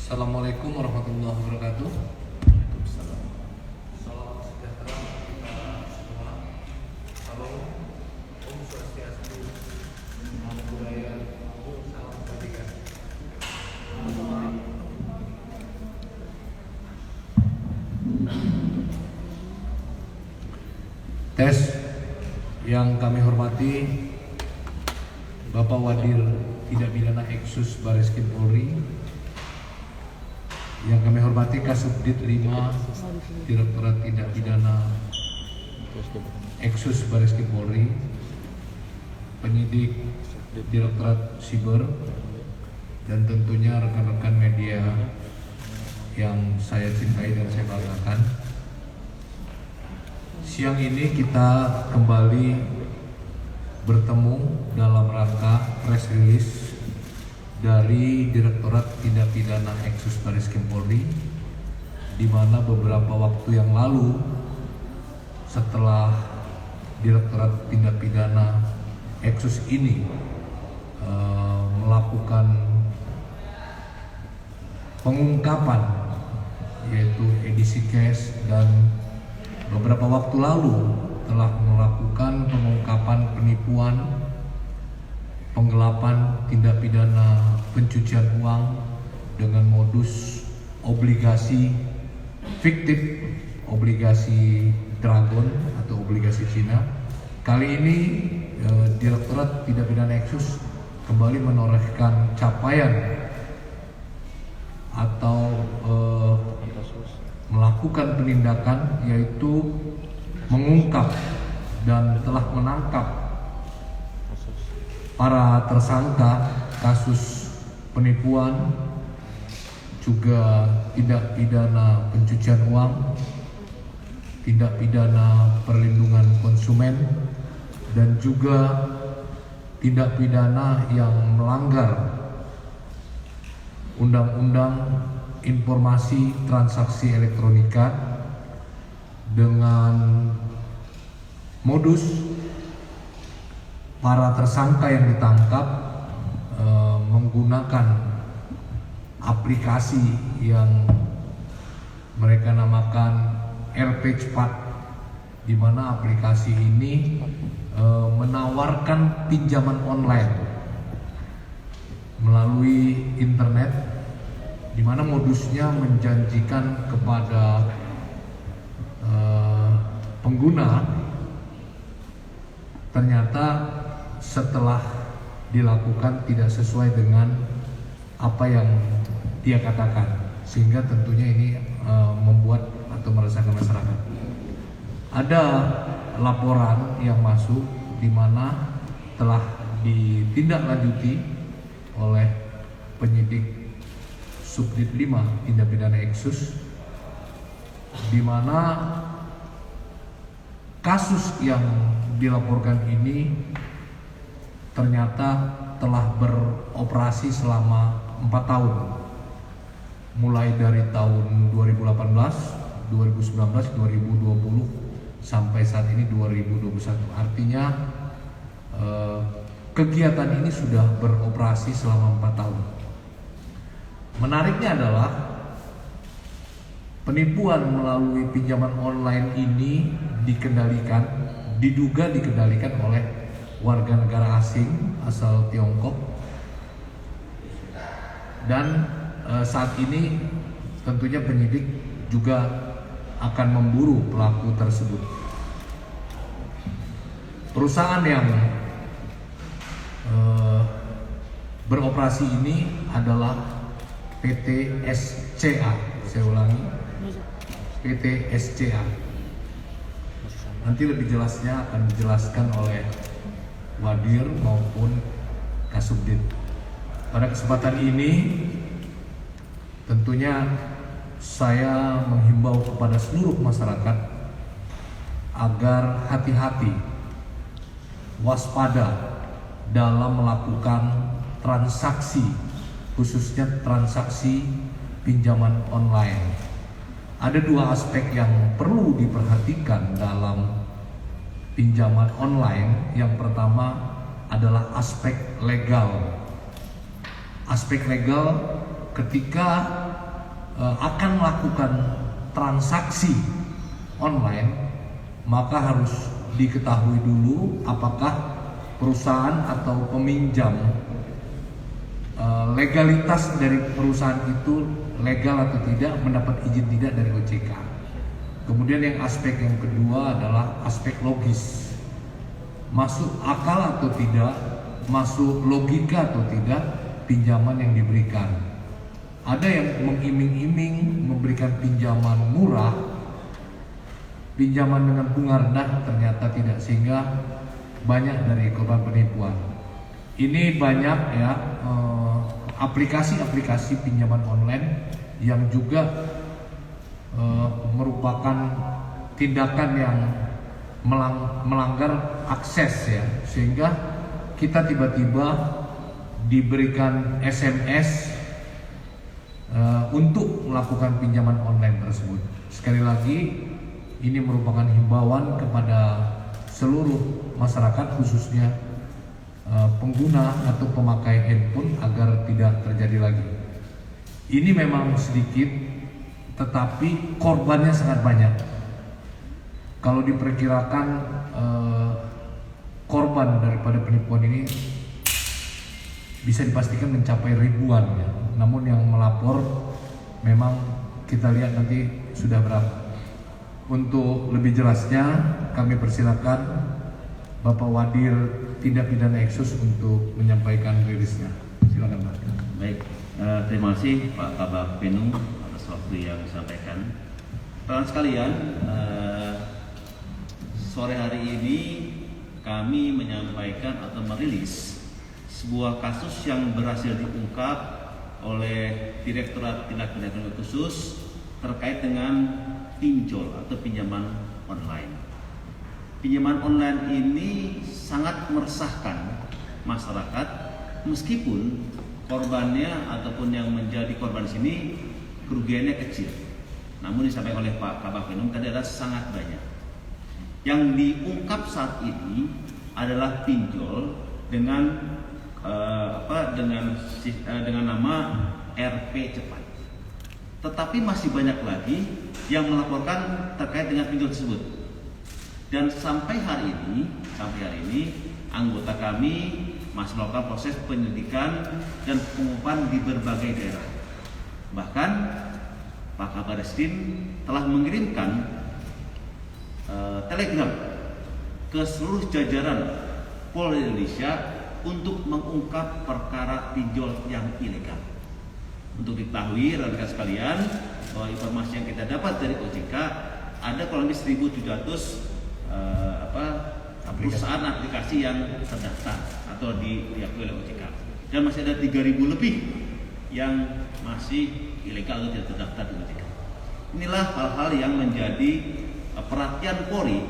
Assalamualaikum warahmatullahi wabarakatuh. Waalaikumsalam. Salam sejahtera kita semua. Salam Om Swastiastu, Namo Buddhaya, salam kebajikan. Tes yang kami hormati Bapak Wadir Tindak Pidana Eksus Bareskrim Polri, yang kami hormati Kasubdit 5 Direktorat Tindak Pidana Eksus Bareskrim Polri, penyidik Direktorat Siber, dan tentunya rekan-rekan media yang saya cintai dan saya banggakan. Siang ini kita kembali bertemu dalam rangka press release dari Direktorat Tindak Pidana Eksus Bareskrim Polri, di mana beberapa waktu yang lalu setelah Direktorat Tindak Pidana Eksus ini melakukan pengungkapan, yaitu edisi cash, dan beberapa waktu lalu telah melakukan pengungkapan penipuan, penggelapan tindak pidana pencucian uang dengan modus obligasi fiktif, obligasi Dragon atau obligasi Cina. Kali ini Direktorat Tindak Pidana Eksus kembali menorehkan capaian atau melakukan penindakan, yaitu mengungkap dan telah menangkap para tersangka kasus penipuan, juga tindak pidana pencucian uang, tindak pidana perlindungan konsumen, dan juga tindak pidana yang melanggar Undang-Undang Informasi Transaksi Elektronika dengan modus para tersangka yang ditangkap menggunakan aplikasi yang mereka namakan RP Cepat, di mana aplikasi ini menawarkan pinjaman online melalui internet, di mana modusnya menjanjikan kepada pengguna, ternyata setelah dilakukan tidak sesuai dengan apa yang dia katakan, sehingga tentunya ini membuat atau meresahkan masyarakat. Ada laporan yang masuk di mana telah ditindaklanjuti oleh penyidik Subdit 5 Tindak Pidana Eksus, di mana kasus yang dilaporkan ini ternyata telah beroperasi selama 4 tahun, mulai dari tahun 2018, 2019, 2020 sampai saat ini 2021. Artinya kegiatan ini sudah beroperasi selama 4 tahun. Menariknya adalah penipuan melalui pinjaman online ini diduga dikendalikan oleh warga negara asing asal Tiongkok, dan saat ini tentunya penyidik juga akan memburu pelaku tersebut. Perusahaan yang beroperasi ini adalah PT SCA. Saya ulangi, PT SCA. Nanti lebih jelasnya akan dijelaskan oleh Wadir maupun Kasubdit. Pada kesempatan ini tentunya saya menghimbau kepada seluruh masyarakat agar hati-hati, waspada dalam melakukan transaksi, khususnya transaksi pinjaman online. Ada dua aspek yang perlu diperhatikan dalam pinjaman online. Yang pertama adalah aspek legal. Aspek legal ketika akan melakukan transaksi online, maka harus diketahui dulu apakah perusahaan atau peminjam, legalitas dari perusahaan itu legal atau tidak, mendapat izin tidak dari OJK. Kemudian yang kedua adalah aspek logis, masuk akal atau tidak, masuk logika atau tidak pinjaman yang diberikan. Ada yang mengiming-iming memberikan pinjaman murah, pinjaman dengan bunga rendah, ternyata tidak, sehingga banyak dari korban penipuan. Ini banyak ya aplikasi-aplikasi pinjaman online yang juga merupakan tindakan yang melanggar akses ya, sehingga kita tiba-tiba diberikan SMS untuk melakukan pinjaman online tersebut. Sekali lagi, ini merupakan himbauan kepada seluruh masyarakat, khususnya pengguna atau pemakai handphone, agar tidak terjadi lagi. Ini memang sedikit, tetapi korbannya sangat banyak. Kalau diperkirakan korban daripada penipuan ini bisa dipastikan mencapai ribuan ya. Namun yang melapor memang kita lihat nanti sudah berapa. Untuk lebih jelasnya kami persilakan Bapak Wadir Tindak Pidana Eksus untuk menyampaikan rilisnya. Silakan Pak. Baik, terima kasih Pak Kabak Penung atas waktu yang disampaikan. Teman sekalian, sore hari ini kami menyampaikan atau merilis sebuah kasus yang berhasil diungkap oleh Direktorat Tindak Pidana Khusus terkait dengan pinjol atau pinjaman online. Pinjaman online ini sangat meresahkan masyarakat, meskipun korbannya ataupun yang menjadi korban di sini kerugiannya kecil. Namun disampaikan oleh Pak Kabak Penung tadi adalah sangat banyak. Yang diungkap saat ini adalah pinjol dengan dengan nama RP cepat. Tetapi masih banyak lagi yang melaporkan terkait dengan pinjol tersebut. Dan sampai hari ini anggota kami masih melakukan proses penyelidikan dan pengungkapan di berbagai daerah. Bahkan Pak Kabar Eskrim telah mengirimkan telegram ke seluruh jajaran Polda Indonesia untuk mengungkap perkara pinjol yang ilegal. Untuk diketahui rekan-rekan sekalian, bahwa informasi yang kita dapat dari OJK ada kurang lebih 1.700 perusahaan aplikasi yang terdaftar atau diakui oleh OJK, dan masih ada 3.000 lebih yang masih ilegal atau tidak terdaftar di OJK. Inilah hal-hal yang menjadi perhatian Polri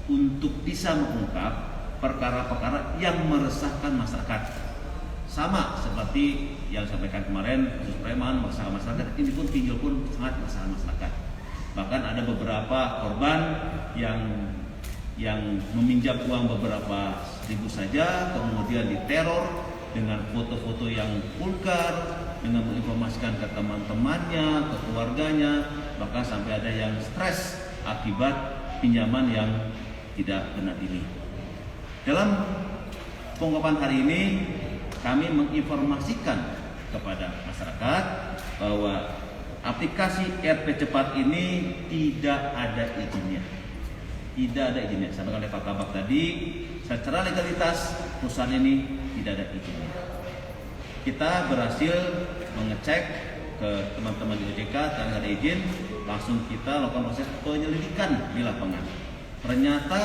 untuk bisa mengungkap perkara-perkara yang meresahkan masyarakat. Sama seperti yang disampaikan kemarin, kasus preman meresahkan masyarakat, ini pun pinjol pun sangat meresahkan masyarakat. Bahkan ada beberapa korban yang meminjam uang beberapa ribu saja, kemudian diteror dengan foto-foto yang vulgar, dengan menginformasikan ke teman-temannya, ke keluarganya, bahkan sampai ada yang stres akibat pinjaman yang tidak benar ini. Dalam pengungkapan hari ini, kami menginformasikan kepada masyarakat bahwa aplikasi RP Cepat ini tidak ada izinnya. Tidak ada izinnya. Sampaikan oleh Pak Kabak tadi, secara legalitas perusahaan ini tidak ada izinnya. Kita berhasil mengecek ke teman-teman di OJK, tidak ada izin, langsung kita lakukan proses penyelidikan di lapangan. Ternyata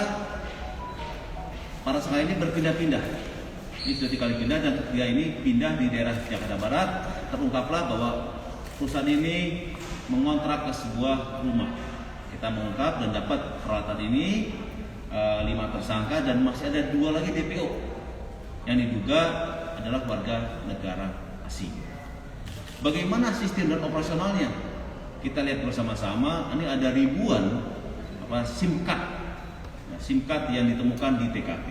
para tersangka ini berpindah-pindah. Ini sudah 3 kali pindah, dan dia ini pindah di daerah Jakarta Barat. Terungkaplah bahwa perusahaan ini mengontrak ke sebuah rumah. Kita mengungkap dan dapat peralatan ini 5 tersangka, dan masih ada 2 lagi DPO yang diduga adalah warga negara asing. Bagaimana sistem dan operasionalnya? Kita lihat bersama-sama. Ini ada ribuan SIM card yang ditemukan di TKP.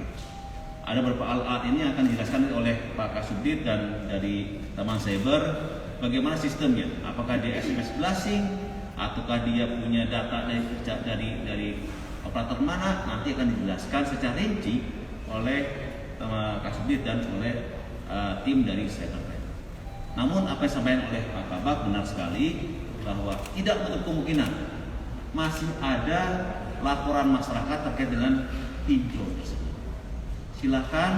Ada beberapa alat ini akan dijelaskan oleh Pak Kasubdit dan dari teman cyber bagaimana sistemnya, apakah dia SMS blushing ataukah dia punya data dari operator mana, nanti akan dijelaskan secara rinci oleh Kasubdit dan oleh tim dari Cybercrime. Namun apa yang disampaikan oleh Pak Kabak benar sekali bahwa tidak menutup kemungkinan masih ada laporan masyarakat terkait dengan pinjol tersebut. Silakan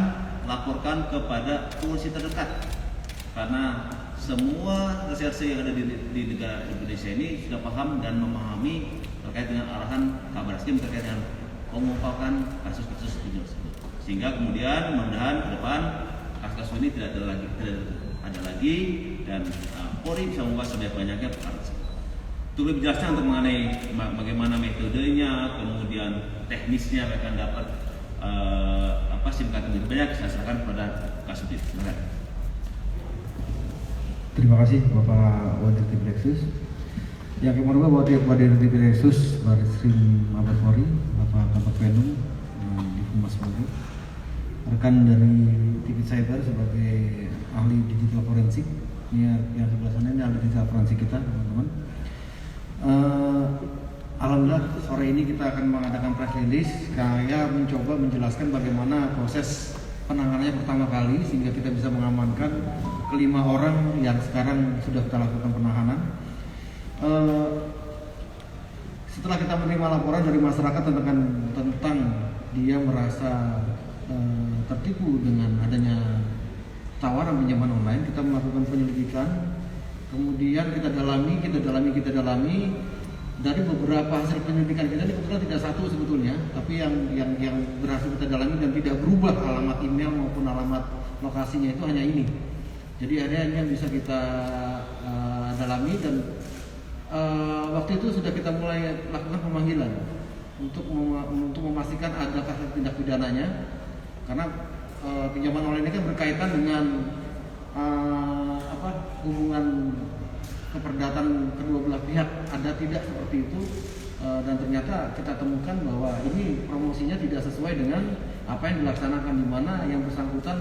laporkan kepada polisi terdekat, karena semua reserse yang ada di negara Indonesia ini sudah paham dan memahami terkait dengan arahan Kabar Eskrim terkait dengan pengungkapan kasus-kasus pinjol tersebut. Sehingga kemudian mudah-mudahan ke depan kasus ini tidak ada lagi dan Polri bisa mengungkap sebanyak-banyaknya perkara tersebut. Untuk lebih jelasnya untuk mengenai bagaimana metodenya, kemudian teknisnya akan dapat SIM card lebih banyak, saya serahkan kepada Kasubdit. Terima kasih Bapak Wadir Tipileksus. Yang kami hormati Bapak Wadir Tipileksus, Bareskrim Mabes Polri, Bapak Kabak Penum di Humas Polri, rekan dari TV Cyber sebagai ahli digital forensik. Ini yang sebelah sana ini ahli digital forensik kita, teman-teman. Alhamdulillah sore ini kita akan mengadakan press release. Saya mencoba menjelaskan bagaimana proses penanganannya pertama kali sehingga kita bisa mengamankan kelima orang yang sekarang sudah kita lakukan penahanan. Setelah kita menerima laporan dari masyarakat tentang dia merasa tertipu dengan adanya tawaran pinjaman online, kita melakukan penyelidikan. Kemudian kita dalami. Dari beberapa hasil penyelidikan kita ini kebetulan tidak satu sebetulnya, tapi yang berhasil kita dalami dan tidak berubah alamat email maupun alamat lokasinya itu hanya ini. Jadi ada yang bisa kita dalami dan waktu itu sudah kita mulai lakukan pemanggilan untuk memastikan adakah tindak pidananya, karena pinjaman online ini kan berkaitan dengan hubungan keperdatan kedua belah pihak, ada tidak seperti itu, dan ternyata kita temukan bahwa ini promosinya tidak sesuai dengan apa yang dilaksanakan, di mana yang bersangkutan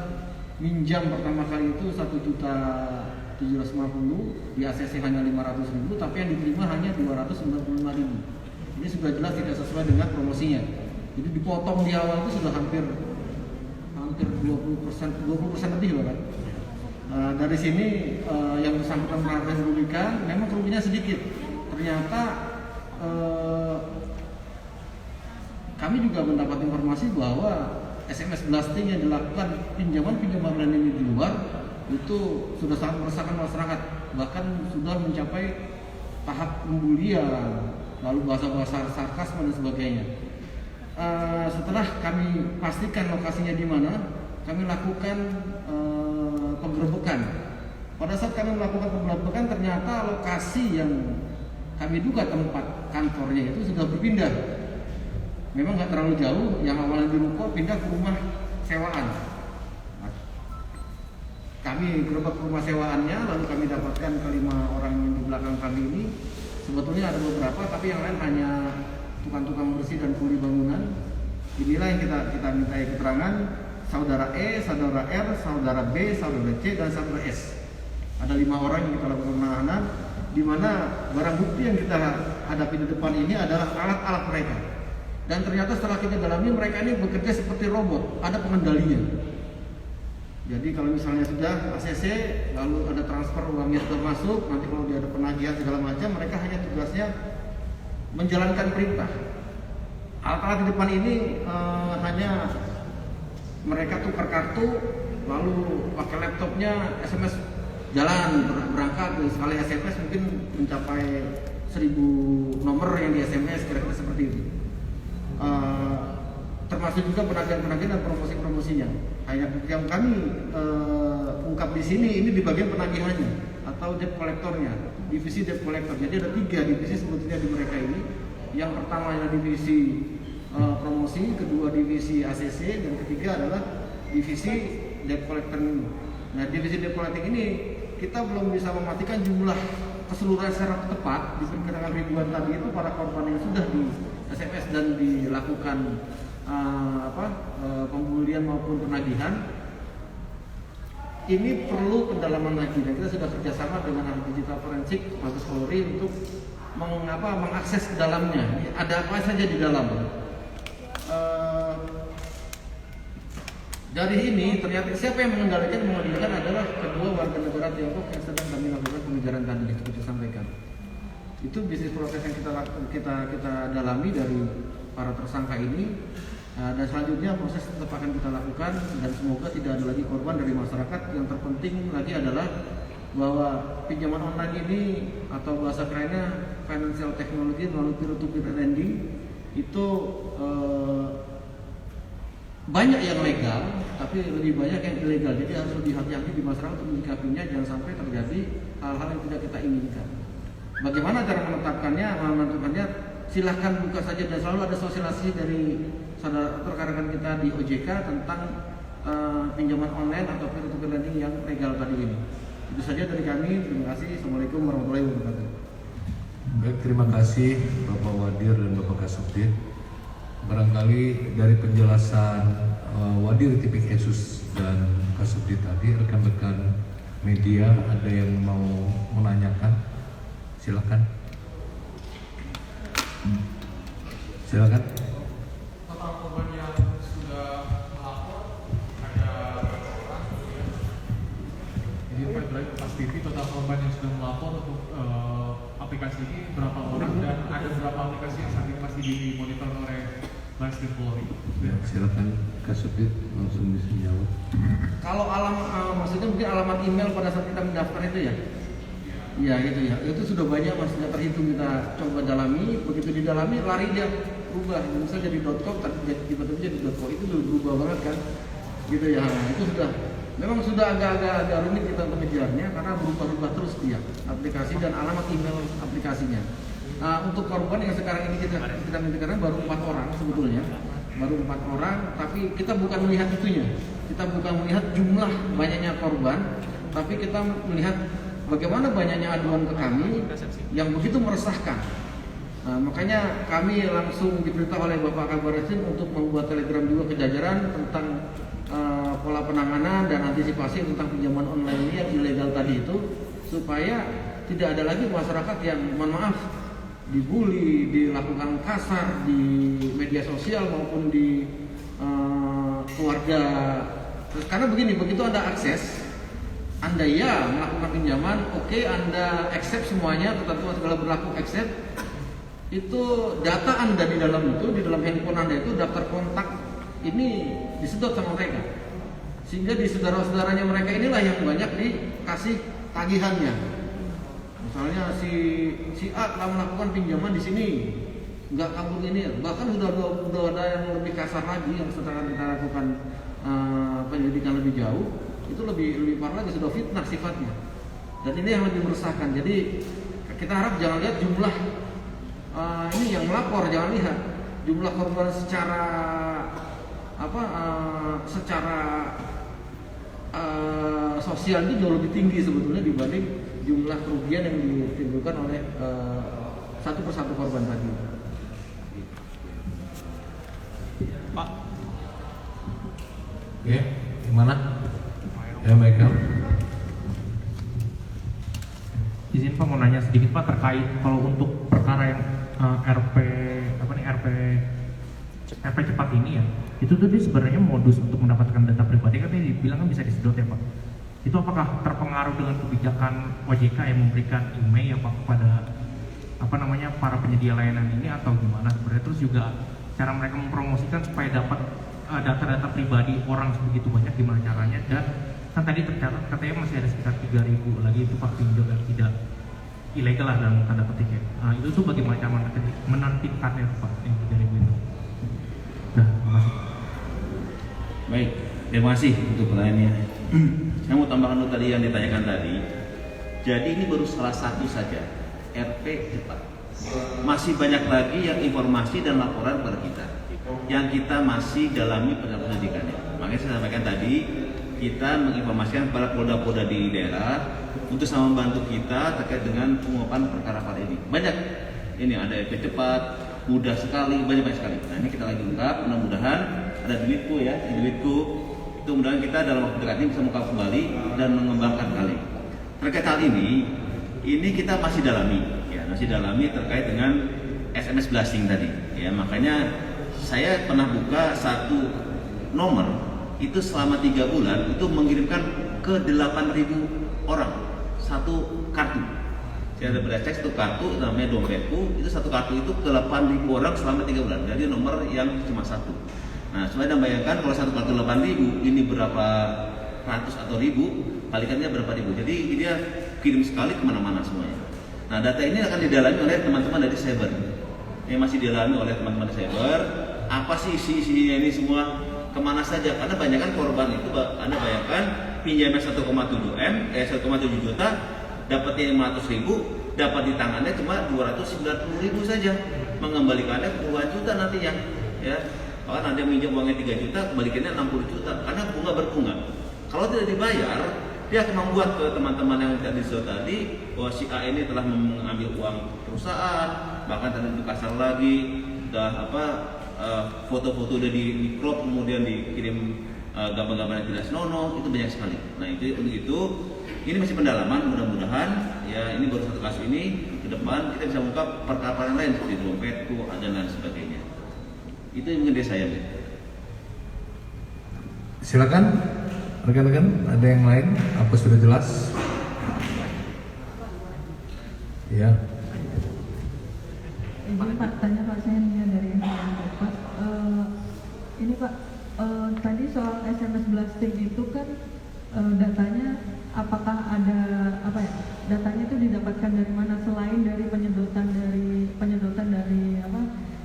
minjam pertama kali itu 1.750.000, di ACC hanya 500.000, tapi yang diterima hanya 295.000. Ini sudah jelas tidak sesuai dengan promosinya. Jadi dipotong di awal itu sudah hampir 20% lebih bahkan. Dari sini yang bersangkutan merasa dirugikan, memang kerugiannya sedikit. Ternyata kami juga mendapat informasi bahwa SMS blasting yang dilakukan pinjaman online ini di luar itu sudah sangat meresahkan masyarakat, bahkan sudah mencapai tahap pembulian, lalu bahasa-bahasa sarkasme dan sebagainya. Setelah kami pastikan lokasinya di mana, kami lakukan penggerebekan. Pada saat kami melakukan penggerebekan, ternyata lokasi yang kami duga tempat kantornya itu sudah berpindah. Memang nggak terlalu jauh, yang awalnya di ruko pindah ke rumah sewaan. Nah, kami gerebek rumah sewaannya, lalu kami dapatkan kelima orang yang di belakang kami ini. Sebetulnya ada beberapa, tapi yang lain hanya tukang-tukang bersih dan kuli bangunan. Inilah yang kita mintai keterangan. Saudara E, saudara R, saudara B, saudara C, dan saudara S. Ada 5 orang yang kita lakukan penahanan, di mana barang bukti yang kita hadapi di depan ini adalah alat-alat mereka. Dan ternyata setelah kita dalami, mereka ini bekerja seperti robot, ada pengendalinya. Jadi kalau misalnya sudah ACC, lalu ada transfer uangnya sudah masuk, nanti kalau dia ada penagihan segala macam, mereka hanya tugasnya menjalankan perintah. Alat-alat di depan ini hanya mereka tukar kartu, lalu pakai laptopnya SMS jalan berangkat, sekali SMS mungkin mencapai 1000 nomor yang di SMS, kira-kira seperti itu. Termasuk juga penagihan-penagihan dan promosi-promosinya. Hanya yang kami ungkap di sini ini di bagian penagihannya atau debt collectornya, divisi debt collector. Jadi ada 3 divisi sebetulnya di mereka ini. Yang pertama adalah divisi promosi, kedua divisi ACC, dan ketiga adalah divisi debt collecting. Nah, divisi debt collecting ini kita belum bisa memastikan jumlah keseluruhan secara tepat. Diperkirakan ribuan tadi itu para korban yang sudah di SMS dan dilakukan pembulian maupun penagihan. ini perlu pendalaman lagi, dan kita sudah kerjasama dengan ahli digital forensik Mabes Polri untuk mengakses ke dalamnya. Ada apa saja di dalam. Dari ini ternyata siapa yang mengendalikan adalah kedua warga negara Tiongkok yang sedang kami lakukan pengejaran tadi seperti sampaikan. Itu bisnis proses yang kita dalami dari para tersangka ini. Dan selanjutnya proses tetap akan kita lakukan, dan semoga tidak ada lagi korban dari masyarakat. Yang terpenting lagi adalah bahwa pinjaman online ini, atau bahasa kerennya financial technology melalui peer-to-peer lending itu banyak yang legal, tapi lebih banyak yang ilegal. Jadi harus lebih hati-hati di masyarakat untuk menyikapinya, jangan sampai terjadi hal-hal yang tidak kita inginkan. Bagaimana cara menentukannya? Silahkan buka saja, dan selalu ada sosialisasi dari saudara rekan-rekan kita di OJK tentang pinjaman online atau peer-to-peer lending yang legal tadi ini. Itu saja dari kami. Terima kasih. Assalamualaikum warahmatullahi wabarakatuh. Baik, terima kasih Bapak Wadir dan Bapak Kasubdit. Barangkali dari penjelasan Wadir Tipikesus dan Kasubdit tadi, rekan-rekan media ada yang mau menanyakan? Silakan. Silakan. Total korban yang sudah melapor ada berapa orang? Jadi Pak Ibrahim Pas TV, total korban yang sudah melapor untuk aplikasi ini berapa orang, dan ada berapa aplikasi yang saat ini masih dimonitor oleh Baris Polri? Ya, silakan Kasubdit langsung bisa jawab. Kalau maksudnya mungkin alamat email pada saat kita mendaftar itu ya? Iya gitu ya. Itu sudah banyak, Mas, sudah terhitung, kita coba dalami. Begitu didalami lari dia berubah. Misalnya jadi .com tiba-tiba jadi .co, itu sudah berubah banget kan? Gitu ya. Nah, itu memang sudah agak rumit kita untuk mengejarnya karena berubah-ubah terus dia aplikasi dan alamat email aplikasinya. Nah, untuk korban yang sekarang ini kita mendengarkan baru 4 orang sebetulnya. Baru 4 orang, tapi kita bukan melihat itunya. Kita bukan melihat jumlah banyaknya korban, tapi kita melihat bagaimana banyaknya aduan ke kami yang begitu meresahkan. Nah, makanya kami langsung diperintah oleh Bapak Kabar Eskrim untuk membuat telegram juga ke jajaran tentang pola penanganan dan antisipasi tentang pinjaman online ini yang ilegal tadi itu, supaya tidak ada lagi masyarakat yang, mohon maaf, dibully, dilakukan kasar di media sosial maupun di keluarga. Karena begini, begitu Anda akses, Anda ya melakukan pinjaman, oke, Anda accept semuanya, ketentuan segala berlaku accept, itu data Anda di dalam handphone Anda itu daftar kontak ini disedot sama mereka, sehingga di saudara-saudaranya mereka inilah yang banyak dikasih tagihannya. Misalnya si A telah melakukan pinjaman di sini, nggak kabur ini, bahkan sudah ada yang lebih kasar lagi yang setelah kita lakukan penyelidikan lebih jauh. Itu lebih parah lagi, sudah fitnah sifatnya, dan ini yang lebih meresahkan. Jadi kita harap jangan lihat jumlah ini yang melapor, jangan lihat jumlah korban secara sosial itu jauh lebih tinggi sebetulnya dibanding jumlah kerugian yang ditimbulkan oleh satu persatu korban tadi. Pak, Oke, gimana? Ya, baik. Izin Pak mau nanya sedikit Pak terkait kalau untuk perkara yang RP cepat ini ya, itu tuh dia sebenarnya modus untuk mendapatkan data pribadi kan dibilang kan bisa disedot ya Pak. Itu apakah terpengaruh dengan kebijakan OJK yang memberikan email ya Pak kepada para penyedia layanan ini atau gimana sebenarnya? Terus juga cara mereka mempromosikan supaya dapat data-data pribadi orang sebegitu banyak, gimana caranya? Dan kan tadi tercatat katanya masih ada sekitar 3.000 lagi itu Pak pinjol yang tidak ilegal lah dalam tanda petik ya. Nah, itu tuh bagaimana cara menertibkannya Pak yang 3.000 itu? Nah, terima kasih. Baik, terima kasih untuk pertanyaannya. Saya mau tambahkan dulu tadi yang ditanyakan tadi. Jadi ini baru salah satu saja, RP cepat. Masih banyak lagi yang informasi dan laporan kepada kita yang kita masih dalami penyelidikannya. Makanya saya sampaikan tadi, kita menginformasikan para polda-polda di daerah untuk sama membantu kita terkait dengan penguapan perkara ini. Banyak, ini ada RP cepat, mudah sekali, banyak sekali. Nah ini kita lagi ungkap, mudah-mudahan ada di Litku ya, di Litku Itu mudah-mudahan kita dalam waktu dekat ini bisa mengungkap kembali dan mengembangkan kali. Terkait hal ini kita masih dalami, ya masih dalami terkait dengan SMS blasting tadi. Ya makanya saya pernah buka satu nomor itu selama 3 bulan itu mengirimkan ke 8.000 orang satu kartu. Saya ada cek satu kartu namanya dompetku, itu satu kartu itu ke 8.000 orang selama 3 bulan. Jadi nomor yang cuma satu. Nah, supaya Anda bayangkan kalau satu kartu 8.000 ini berapa ratus atau ribu, kalikannya berapa ribu. Jadi dia kirim sekali kemana-mana semuanya. Nah, data ini akan didalami oleh teman-teman dari cyber. Ini masih didalami oleh teman-teman cyber. Apa sih isi-isinya ini semua, kemana saja? Karena banyak kan korban itu, Anda bayangkan pinjamnya 1,7 juta, dapatnya 500.000, dapat di tangannya cuma 290.000 saja, mengembalikannya ke 2 juta nantinya, ya. Bahkan ada yang minjam uangnya 3 juta, kembalikannya 60 juta, karena bunga berbunga. Kalau tidak dibayar, dia akan membuat ke teman-teman yang tadi bahwa si A ini telah mengambil uang perusahaan, bahkan tadi lebih kasar lagi, udah foto-foto udah di crop kemudian dikirim gambar-gambar yang tidak senonoh, itu banyak sekali. Nah itu untuk itu ini masih pendalaman, mudah-mudahan ya ini baru satu kasus ini, ke depan kita bisa mengungkap perkara yang lain seperti dompetku, dan lain sebagainya. Itu yang mengenai saya. Silakan rekan-rekan, ada yang lain? Apa sudah jelas? Ya. Izin Pak, tanya Pak, saya Nia dari Pak. Ini Pak, tadi soal SMS blasting itu kan datanya apakah ada datanya itu didapatkan dari mana selain dari penyedotan dari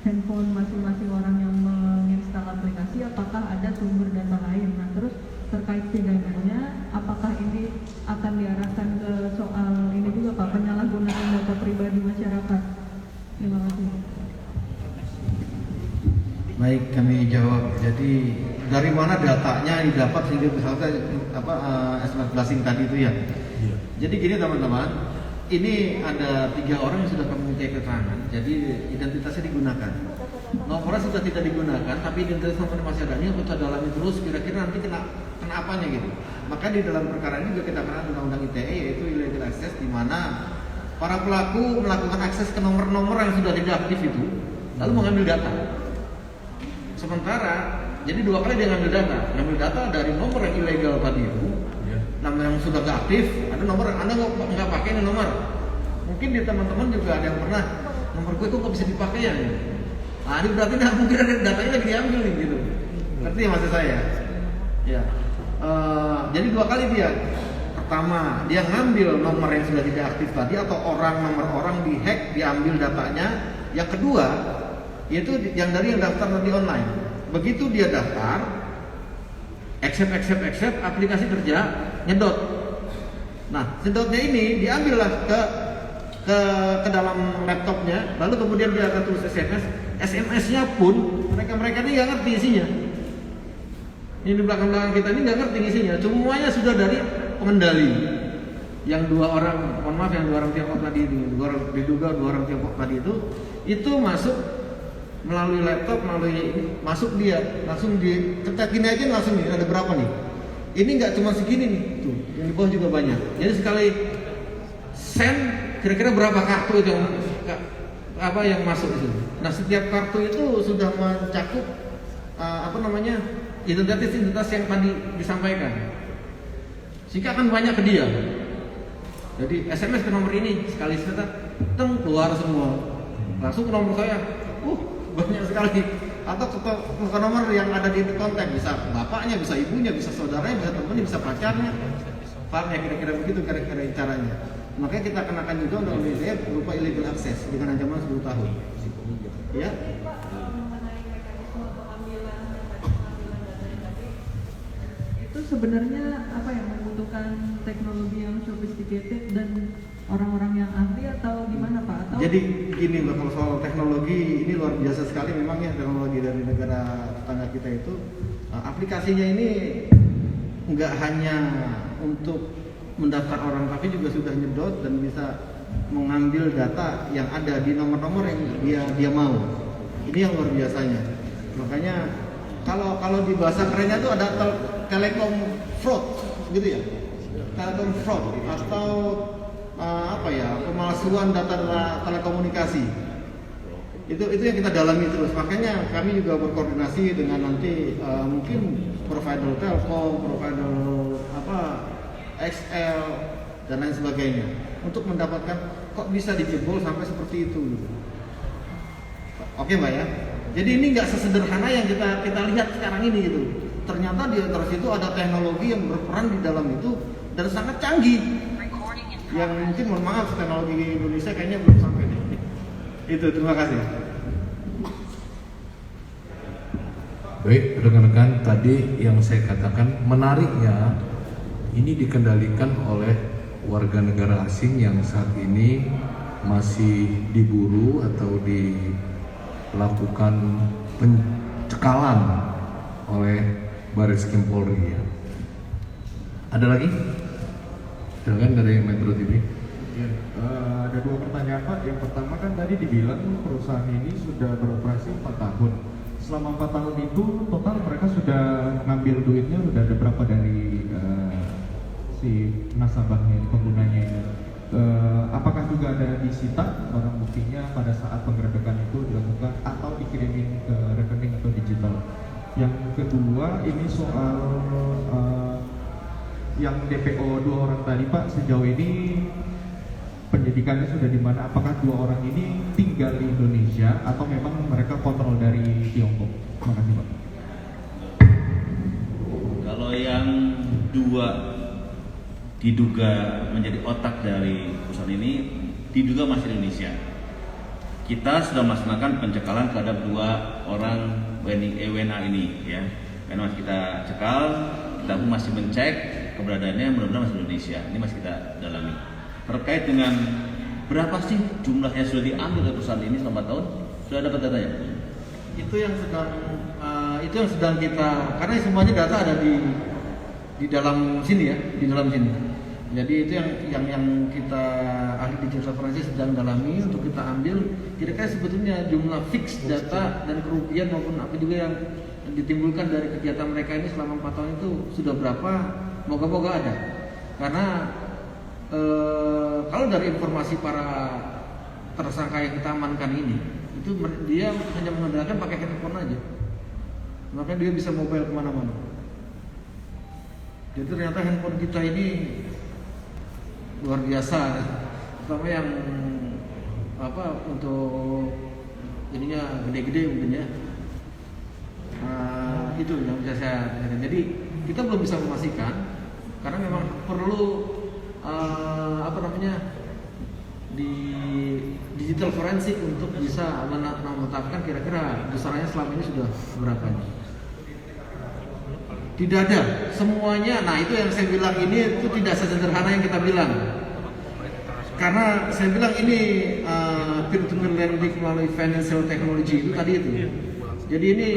handphone masing-masing orang yang menginstal aplikasi, apakah ada sumber data lain? Nah terus terkait pidananya, apakah ini akan diarahkan ke soal ini juga Pak, penyalahgunaan data pribadi masyarakat? Terima kasih. Baik, kami jawab. Jadi dari mana datanya didapat sehingga misalnya SMS blasting tadi itu ya? Iya. Jadi gini teman-teman, ini ada 3 orang yang sudah kami minta keterangan. Jadi identitasnya digunakan. Nomornya sudah tidak digunakan, tapi identitas nomor masih ada. Ini kita dalami terus. Kira-kira nanti kena apanya gitu. Maka di dalam perkara ini juga kita kenal undang-undang ITE, yaitu illegal access, di mana para pelaku melakukan akses ke nomor-nomor yang sudah tidak aktif itu, lalu mengambil data. Sementara, jadi 2 kali dia ngambil data dari nomor yang ilegal tadi itu, nomor yang sudah nggak aktif, ada nomor yang Anda nggak pakai ini nomor. Mungkin di teman-teman juga ada yang pernah nomor gue itu kok bisa dipakai ya? Nah, ini berarti mungkin ada datanya lagi diambil nih gitu. Ngerti ya maksud saya? Ya. Jadi 2 kali dia. Pertama, dia ngambil nomor yang sudah tidak aktif tadi atau nomor orang dihack, diambil datanya. Yang kedua, yaitu yang dari yang daftar nanti online. Begitu dia daftar, accept aplikasi kerja, nyedot. Nah, nyedotnya ini diambillah ke dalam laptopnya, lalu kemudian dia akan tulis SMS-nya pun mereka ini nggak ngerti isinya. Ini di belakang kita ini nggak ngerti isinya, semuanya sudah dari pengendali. Yang 2 orang, mohon maaf, yang 2 orang Tiongkok tadi itu, diduga 2 orang Tiongkok tadi itu masuk melalui laptop, masuk dia langsung diketek gini aja langsung nih, ada berapa nih? Ini nggak cuma segini nih, tuh yang di bawah juga banyak. Jadi sekali send, kira-kira berapa kartu itu yang masuk itu. Nah setiap kartu itu sudah mencakup identitas yang tadi disampaikan. Sehingga akan banyak ke dia. Jadi SMS ke nomor ini sekali setelah keluar semua, langsung ke nomor saya. Banyak sekali. Atau ke nomor yang ada di kontak, bisa bapaknya, bisa ibunya, bisa saudaranya, bisa temannya, bisa pacarnya. Paham ya, kira-kira begitu kira-kira caranya. Makanya kita kenakan juga undang-undang ITE berupa illegal access dengan ancaman 10 tahun. Ya. Itu sebenarnya membutuhkan teknologi yang sophisticated dan orang-orang yang ahli atau gimana Pak? Atau jadi gini Mbak, kalau soal teknologi ini luar biasa sekali memang ya, teknologi dari negara tetangga kita itu aplikasinya ini nggak hanya untuk mendaftar orang, tapi juga sudah nyedot dan bisa mengambil data yang ada di nomor-nomor yang dia mau. Ini yang luar biasanya. Makanya kalau di bahasa kerennya itu ada telekom fraud gitu ya, telekom fraud atau pemalsuan data telekomunikasi. Itu yang kita dalami terus. Makanya kami juga berkoordinasi dengan nanti mungkin provider Telkom, provider XL dan lain sebagainya untuk mendapatkan kok bisa dijebol sampai seperti itu. Oke Mbak ya. Jadi ini nggak sesederhana yang kita lihat sekarang ini gitu. Ternyata di antara situ ada teknologi yang berperan di dalam itu dan sangat canggih. Yang mungkin mohon maaf teknologi Indonesia kayaknya belum sampai nih. Itu terima kasih. Baik, rekan-rekan, tadi yang saya katakan menariknya ini dikendalikan oleh warga negara asing yang saat ini masih diburu atau dilakukan pencekalan oleh Barreskrim Polri ya. Ada lagi? Silakan dari Metro TV. Ya, ada 2 pertanyaan Pak. Yang pertama kan tadi dibilang perusahaan ini sudah beroperasi 4 tahun. Selama 4 tahun itu total mereka sudah ngambil duitnya sudah ada berapa dari si nasabahnya, penggunanya ini? Apakah juga ada disita barang buktinya pada saat penggerbekan itu dilakukan atau dikirimin ke rekening atau digital? Yang kedua ini soal yang DPO 2 orang tadi Pak, sejauh ini pendidikannya sudah di mana? Apakah 2 orang ini tinggal di Indonesia atau memang mereka kontrol dari Tiongkok? Terima kasih Pak. Kalau yang 2 diduga menjadi otak dari perusahaan ini diduga masih di Indonesia. Kita sudah melaksanakan pencekalan terhadap 2 orang WNA ini ya. Karena masih kita cekal, kita pun masih mencek keberadaannya, mudah-mudahan masih di Indonesia. Ini masih kita dalami. Terkait dengan berapa sih jumlah yang sudah diambil dari perusahaan ini selama 4 tahun, sudah dapat datanya? Itu yang sedang kita, karena semuanya data ada di dalam sini ya, di dalam sini. Jadi itu yang kita ahli digital forensik sedang dalami untuk kita ambil kira-kira sebetulnya jumlah fix data dan kerugian maupun apa juga yang ditimbulkan dari kegiatan mereka ini selama 4 tahun itu sudah berapa, moga-moga ada. Karena kalau dari informasi para tersangka yang kita amankan ini, itu dia hanya mengandalkan pakai handphone aja, makanya dia bisa mobile kemana-mana. Jadi ternyata handphone kita ini luar biasa, terutama yang untuk ininya gede-gede mungkin ya. Itu yang bisa saya katakan. Jadi kita belum bisa memastikan karena memang perlu di digital forensik untuk bisa menetapkan kira-kira besarannya selama ini sudah berapa. Tidak ada semuanya. Nah itu yang saya bilang ini itu tidak sesederhana yang kita bilang. Karena saya bilang ini peer-to-peer lending melalui financial technology itu tadi itu. Jadi ini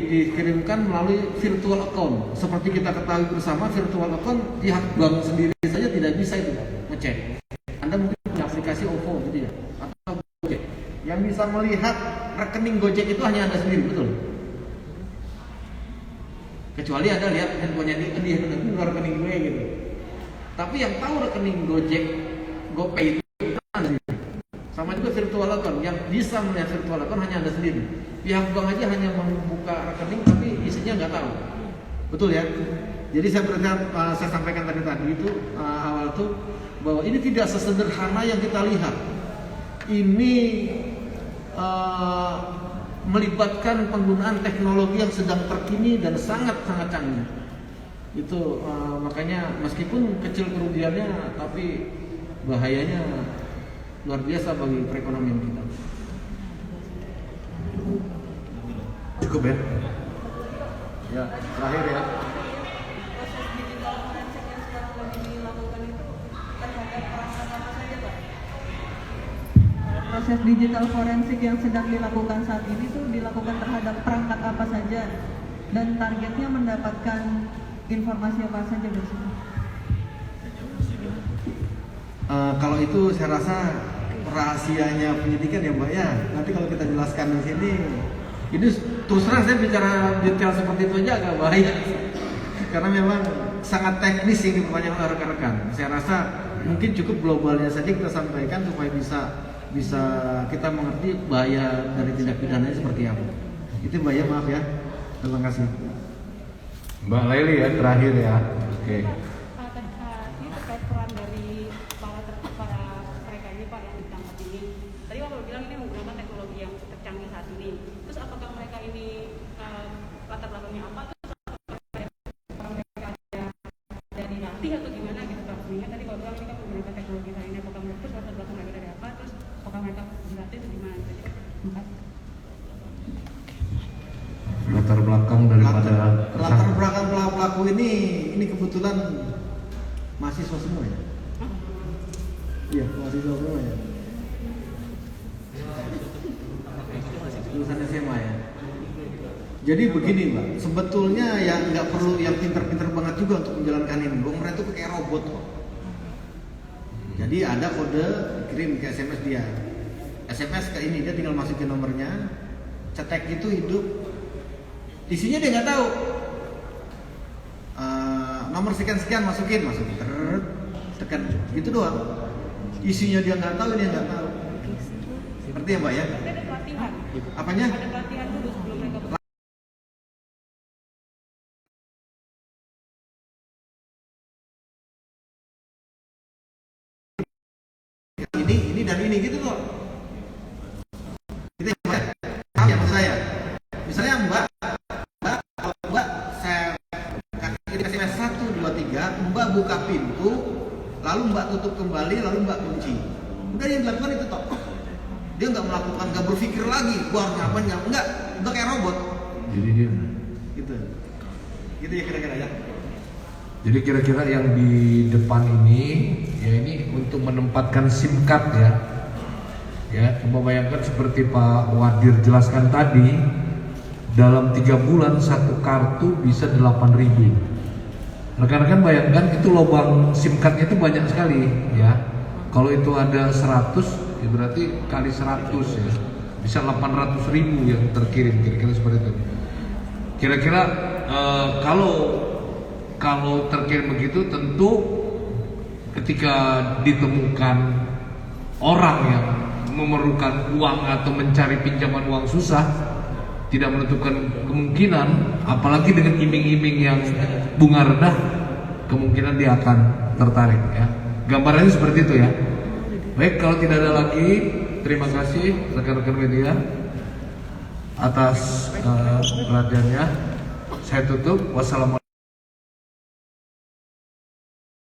dikirimkan melalui virtual account. Seperti kita ketahui bersama, virtual account pihak bank sendiri saja tidak bisa itu ngecek. Anda mungkin punya aplikasi OVO gitu ya, atau Gojek. Yang bisa melihat rekening Gojek itu hanya Anda sendiri, betul? Kecuali Anda lihat handphonenya ini rekening gue gitu. Tapi yang tahu rekening Gojek, GoPay itu Anda sendiri. Sama juga virtual account, yang bisa melihat virtual account hanya Anda sendiri. Pihak bank aja hanya membuka rekening tapi isinya nggak tahu, betul ya? Jadi saya sampaikan tadi itu awal tuh bahwa ini tidak sesederhana yang kita lihat. Ini melibatkan penggunaan teknologi yang sedang terkini dan sangat-sangat canggih. Itu makanya meskipun kecil kerugiannya, tapi bahayanya luar biasa bagi perekonomian kita. Cukup ya? Ya, terakhir ya. Proses digital forensik yang sekarang lagi dilakukan itu terhadap perangkat apa saja Pak? Proses digital forensik yang sedang dilakukan saat ini tuh dilakukan terhadap perangkat apa saja dan targetnya mendapatkan informasi apa saja biasanya? Kalau itu saya rasa rahasianya penyidikan ya Mbak ya. Nanti kalau kita jelaskan di sini, ini terus terang saya bicara detail seperti itu aja agak bahaya. karena memang sangat teknis yang dipertanyakan oleh rekan-rekan. Saya rasa mungkin cukup globalnya saja kita sampaikan supaya bisa kita mengerti bahaya dari tindak pidananya seperti apa. Itu Mbak ya, maaf ya. Terima kasih. Mbak Laili ya terakhir ya. Oke. Ini terkait peran dari para mereka ini Pak yang ditangkap ini. Tadi Bapak bilang ini menggunakan teknologi yang tercanggih saat ini. Terus apakah mereka ini latar belakangnya apa? Terus apakah mereka ada dilatih atau gimana gitu Pak? Mengingat tadi Bapak bilang ini kan menggunakan teknologi saat ini. Apakah mereka latar belakang mereka dari apa? Terus apakah mereka dilatih atau gimana? Terima kasih. Latar belakang daripada latar belakang pelaku ini kebetulan mahasiswa semua ya. Iya, mahasiswa semua ya. Lulusan SMA ya. Jadi begini Mbak, sebetulnya yang nggak perlu yang pinter-pinter banget juga untuk menjalankan ini. Mereka itu kayak robot kok. Jadi ada kode kirim ke SMS dia. SMS ke ini dia tinggal masukin nomornya, cetek itu hidup. Isinya dia nggak tahu. Nomor sekian masukin, tekan, gitu doang. Isinya dia nggak tahu, dia nggak tahu. Seperti ya Mbak ya? Ada pelatihan. Apanya? Ada pelatihan dulu sebelum mereka ini dan ini gitu kok. Gitu ya Mbak? Paham ya maksud saya? Misalnya Mbak saya kasih SMS 1, 2, 3, Mbak buka pintu, lalu Mbak tutup kembali, lalu Mbak kunci. Udah yang dilakukan itu toh. Dia nggak melakukan, nggak berpikir lagi, gua harus ngapain, enggak, udah kayak robot. Jadi dia Gitu ya kira-kira ya. Jadi kira-kira yang di depan ini ya ini untuk menempatkan SIM card ya. Ya, coba bayangkan seperti Pak Wadir jelaskan tadi, dalam 3 bulan satu kartu bisa 8.000. Rekan-rekan bayangkan itu lubang SIM cardnya itu banyak sekali ya. Kalau itu ada 100 ya berarti kali 100 ya. Bisa 800.000 yang terkirim, kira-kira seperti itu. Kira-kira kalau terkirim begitu tentu ketika ditemukan orang yang memerlukan uang atau mencari pinjaman uang susah, tidak menentukan kemungkinan, apalagi dengan iming-iming yang bunga rendah, kemungkinan dia akan tertarik ya. Gambarannya seperti itu ya. Baik, kalau tidak ada lagi, terima kasih rekan-rekan media atas perhatiannya. Saya tutup. Wassalamualaikum.